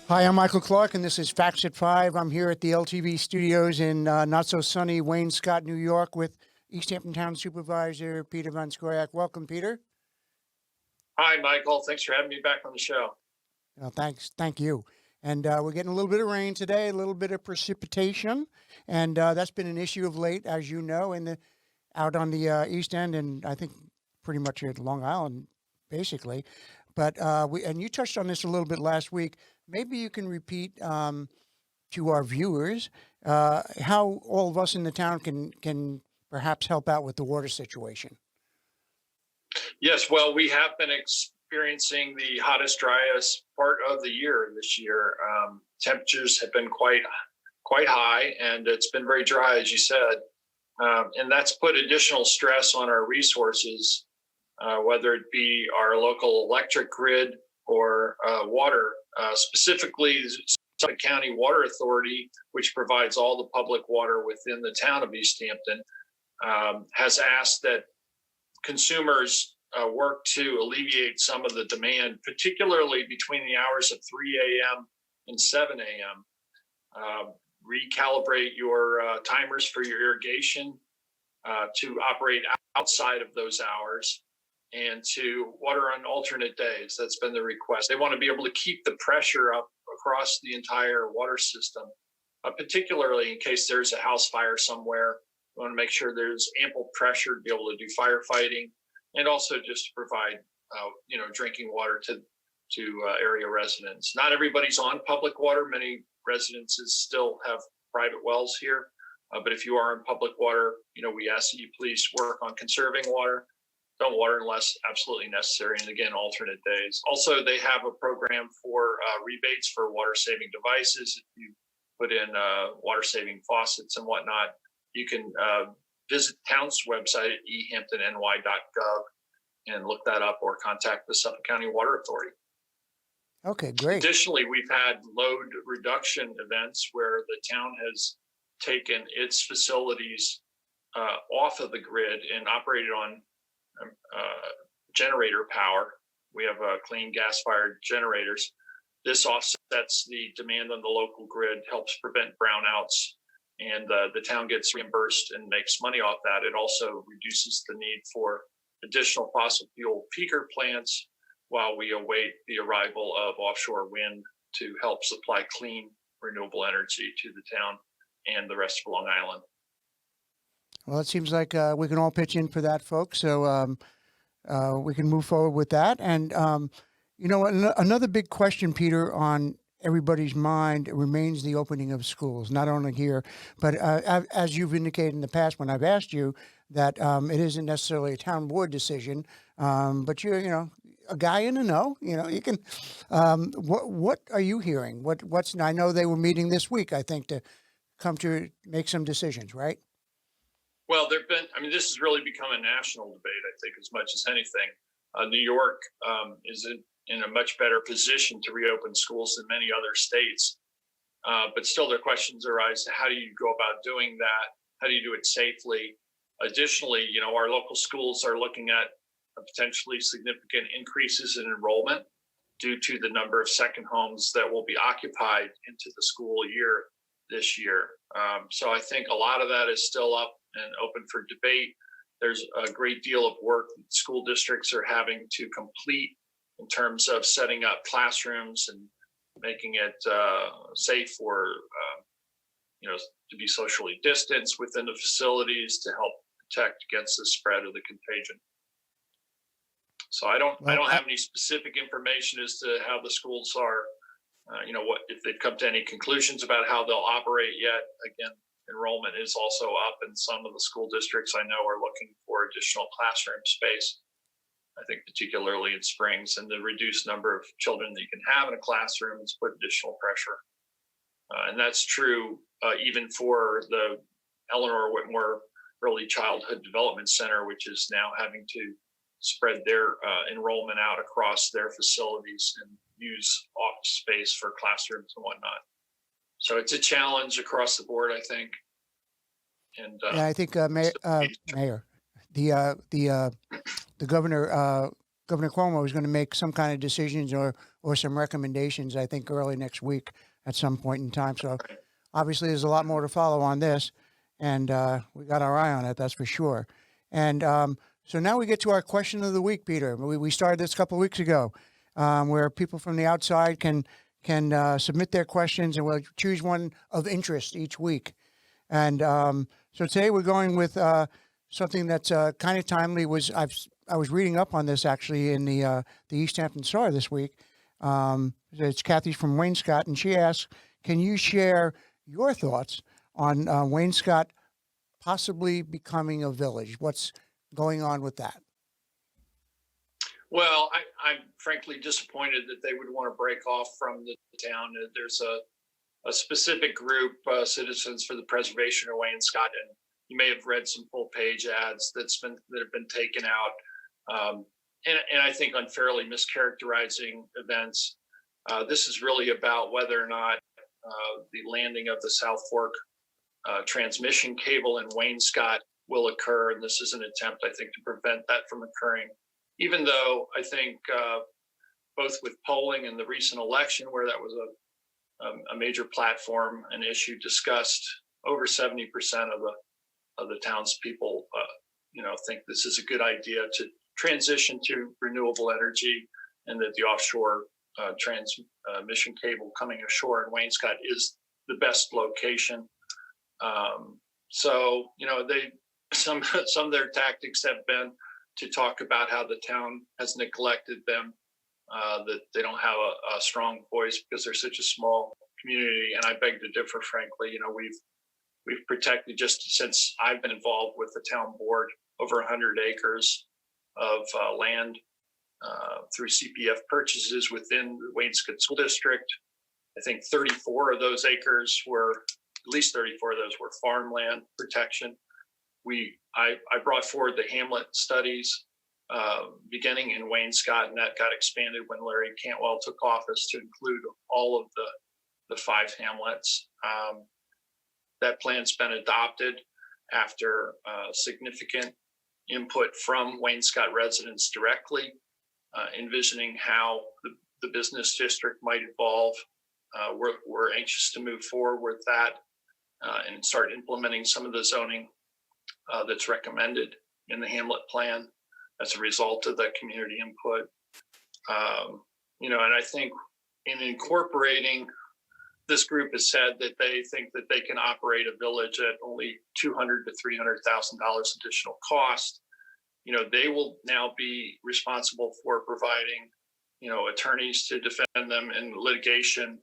Hi, I'm Micheal Clark, and this is Facts at 5. I'm here at the LTV studios in not-so-sunny Wainscott, New York, with East Hampton Town Supervisor Peter Van Scoyoc. Welcome, Peter. Hi, Michael. Thanks for having me back on the show. Thanks. Thank you. And we're getting a little bit of rain today, a little bit of precipitation, and that's been an issue of late, as you know, out on the East End, and I think pretty much at Long Island, basically. But and you touched on this a little bit last week. Maybe you can repeat to our viewers how all of us in the town can perhaps help out with the water situation. Yes, well, we have been experiencing the hottest, driest part of the year this year. Temperatures have been quite high, and it's been very dry, as you said, and that's put additional stress on our resources, whether it be our local electric grid or water. Specifically, the Suffolk County Water Authority, which provides all the public water within the town of East Hampton, has asked that consumers work to alleviate some of the demand, particularly between the hours of 3 a.m. and 7 a.m. Recalibrate your timers for your irrigation to operate outside of those hours, and to water on alternate days. That's been the request. They want to be able to keep the pressure up across the entire water system, particularly in case there's a house fire somewhere. We want to make sure there's ample pressure to be able to do firefighting, and also just to provide, drinking water to area residents. Not everybody's on public water. Many residences still have private wells here. But if you are on public water, we ask that you please work on conserving water. Don't water unless absolutely necessary, and again, alternate days. Also, they have a program for rebates for water-saving devices. If you put in water-saving faucets and whatnot, you can visit the town's website at Ehamptonny.gov and look that up, or contact the Suffolk County Water Authority. Okay, great. Additionally, we've had load reduction events where the town has taken its facilities off of the grid and operated on generator power. We have clean gas-fired generators. This offsets the demand on the local grid, helps prevent brownouts, and the town gets reimbursed and makes money off that. It also reduces the need for additional fossil fuel peaker plants while we await the arrival of offshore wind to help supply clean, renewable energy to the town and the rest of Long Island. Well, it seems like we can all pitch in for that, folks. So we can move forward with that. And, another big question, Peter, on everybody's mind remains the opening of schools, not only here, but as you've indicated in the past when I've asked you that it isn't necessarily a town board decision, but you're, a guy in the know, you can, what are you hearing? I know they were meeting this week, I think, to come to make some decisions, right? Well, this has really become a national debate, I think, as much as anything. New York is in a much better position to reopen schools than many other states. But still, there are questions arise. How do you go about doing that? How do you do it safely? Additionally, our local schools are looking at potentially significant increases in enrollment due to the number of second homes that will be occupied into the school year this year. So I think a lot of that is still up and open for debate. There's a great deal of work that school districts are having to complete in terms of setting up classrooms and making it safe for to be socially distanced within the facilities to help protect against the spread of the contagion. So I don't have any specific information as to how the schools are, what if they've come to any conclusions about how they'll operate yet. Again, enrollment is also up, and some of the school districts I know are looking for additional classroom space. I think particularly in Springs, and the reduced number of children that you can have in a classroom has put additional pressure. And that's true even for the Eleanor Whitmore Early Childhood Development Center, which is now having to spread their enrollment out across their facilities and use office space for classrooms and whatnot. So it's a challenge across the board, I think. And I think Mayor, the governor Governor Cuomo is going to make some kind of decisions or some recommendations, I think, early next week at some point in time. So obviously there's a lot more to follow on this, and we got our eye on it, that's for sure. And so now we get to our question of the week, Peter. We started this a couple of weeks ago, where people from the outside can submit their questions, and we'll choose one of interest each week. And so today we're going with something that's kind of timely. I was reading up on this actually in the East Hampton Star this week. It's Kathy from Wainscott, and she asks, can you share your thoughts on Wainscott possibly becoming a village? What's going on with that? Well, I'm frankly disappointed that they would want to break off from the town. There's a specific group, Citizens for the Preservation of Wainscott, and you may have read some full page ads that have been taken out, and I think unfairly mischaracterizing events. This is really about whether or not the landing of the South Fork transmission cable in Wainscott will occur, and this is an attempt, I think, to prevent that from occurring. Even though I think both with polling and the recent election, where that was a major platform and issue discussed, over 70% of the townspeople, think this is a good idea to transition to renewable energy, and that the offshore transmission cable coming ashore in Wainscott is the best location. So some of their tactics have been to talk about how the town has neglected them, that they don't have a strong voice because they're such a small community. And I beg to differ, frankly. We've protected, just since I've been involved with the town board, over 100 acres of land through CPF purchases within the Wainscott School District. I think 34 of those acres were, at least 34 of those were farmland protection. I brought forward the hamlet studies beginning in Wainscott, and that got expanded when Larry Cantwell took office to include all of the 5 hamlets. That plan's been adopted after significant input from Wainscott residents directly, envisioning how the business district might evolve. We're anxious to move forward with that and start implementing some of the zoning that's recommended in the hamlet plan as a result of the community input. And I think in incorporating, this group has said that they think that they can operate a village at only $200,000 to $300,000 additional cost. They will now be responsible for providing, attorneys to defend them in litigation.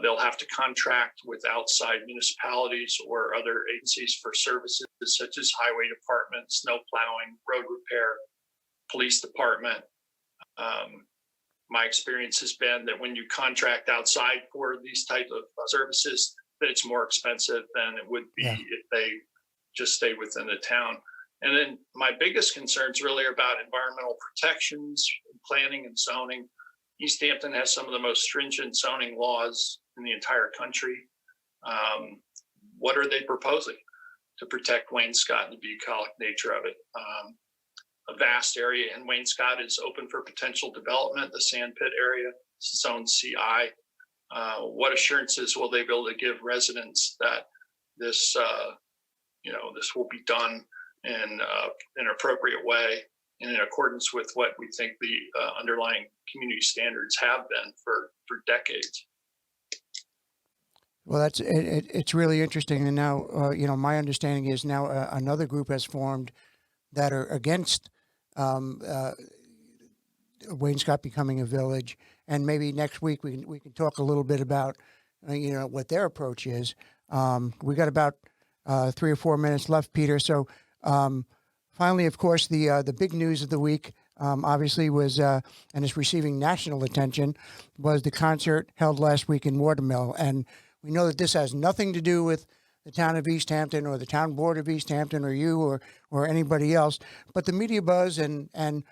They'll have to contract with outside municipalities or other agencies for services such as highway department, snow plowing, road repair, police department. My experience has been that when you contract outside for these type of services, that it's more expensive than it would be if they just stay within the town. And then my biggest concerns really are about environmental protections, planning and zoning. East Hampton has some of the most stringent zoning laws in the entire country. What are they proposing to protect Wainscott and the bucolic nature of it? A vast area in Wainscott is open for potential development. The sand pit area is zone CI. What assurances will they be able to give residents that this will be done in an appropriate way and in accordance with what we think the underlying community standards have been for decades? Well, it's really interesting. And now, my understanding is now another group has formed that are against Wainscott becoming a village. And maybe next week we can talk a little bit about, what their approach is. We got about 3 or 4 minutes left, Peter. So finally, of course, the big news of the week, obviously, was, and is receiving national attention, was the concert held last week in Watermill. And we know that this has nothing to do with the town of East Hampton or the town board of East Hampton or you or anybody else, but the media buzz and the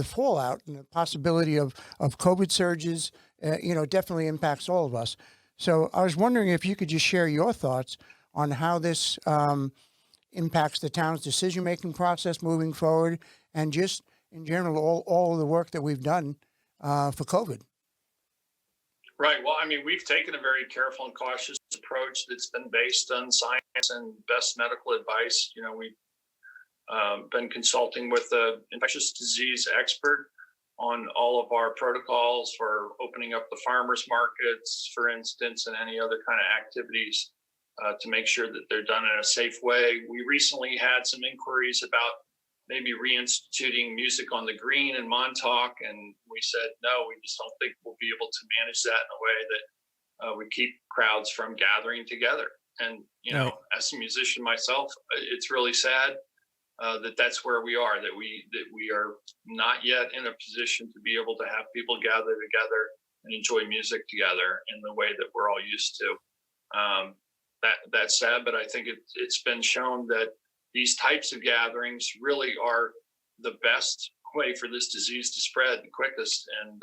fallout and the possibility of COVID surges, definitely impacts all of us. So I was wondering if you could just share your thoughts on how this impacts the town's decision-making process moving forward, and just in general, all of the work that we've done for COVID. Right. Well, I mean, we've taken a very careful and cautious approach that's been based on science and best medical advice. You know, we've been consulting with the infectious disease expert on all of our protocols for opening up the farmers markets, for instance, and any other kind of activities to make sure that they're done in a safe way. We recently had some inquiries about maybe reinstituting music on the green in Montauk, and we said, no, we just don't think we'll be able to manage that in a way that would keep crowds from gathering together. And, you know, as a musician myself, it's really sad that that's where we are, that we are not yet in a position to be able to have people gather together and enjoy music together in the way that we're all used to. That's sad, but I think it's been shown that these types of gatherings really are the best way for this disease to spread the quickest. And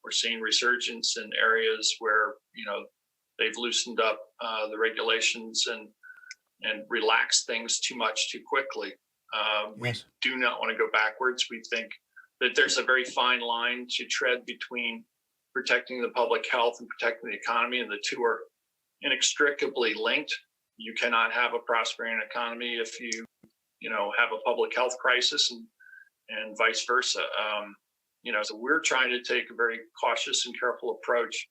we're seeing resurgence in areas where, you know, they've loosened up the regulations and relaxed things too much too quickly. We do not want to go backwards. We think that there's a very fine line to tread between protecting the public health and protecting the economy, and the two are inextricably linked. You cannot have a prospering economy if you know, have a public health crisis, and vice versa. You know, so we're trying to take a very cautious and careful approach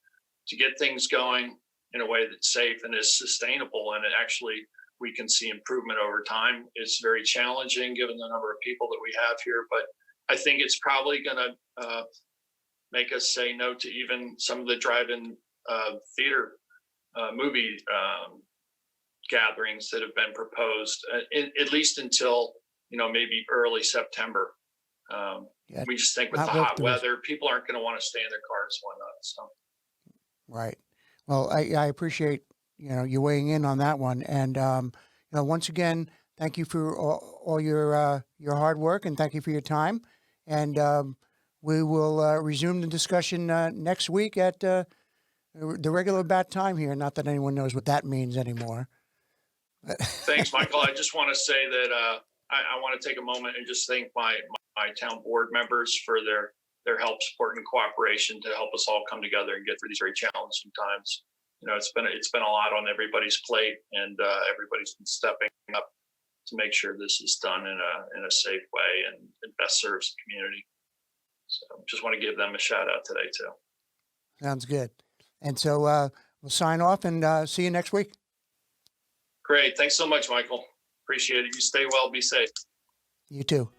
to get things going in a way that's safe and is sustainable, and it actually we can see improvement over time. It's very challenging given the number of people that we have here, but I think it's probably going to make us say no to even some of the drive-in theater movie gatherings that have been proposed, at least until, you know, maybe early September. We just think with the hot weather, people aren't going to want to stay in their cars and whatnot. So, right. Well, I appreciate, you know, you weighing in on that one, and you know, once again, thank you for all your hard work, and thank you for your time. And we will resume the discussion next week at the regular bat time here. Not that anyone knows what that means anymore. Thanks, Michael. I just want to say that I want to take a moment and just thank my town board members for their help, support, and cooperation to help us all come together and get through these very challenging times. You know, it's been a lot on everybody's plate, and everybody's been stepping up to make sure this is done in a safe way and best serves the community. So just want to give them a shout out today too. Sounds good. And so we'll sign off and see you next week. Great. Thanks so much, Michael. Appreciate it. You stay well, be safe. You too.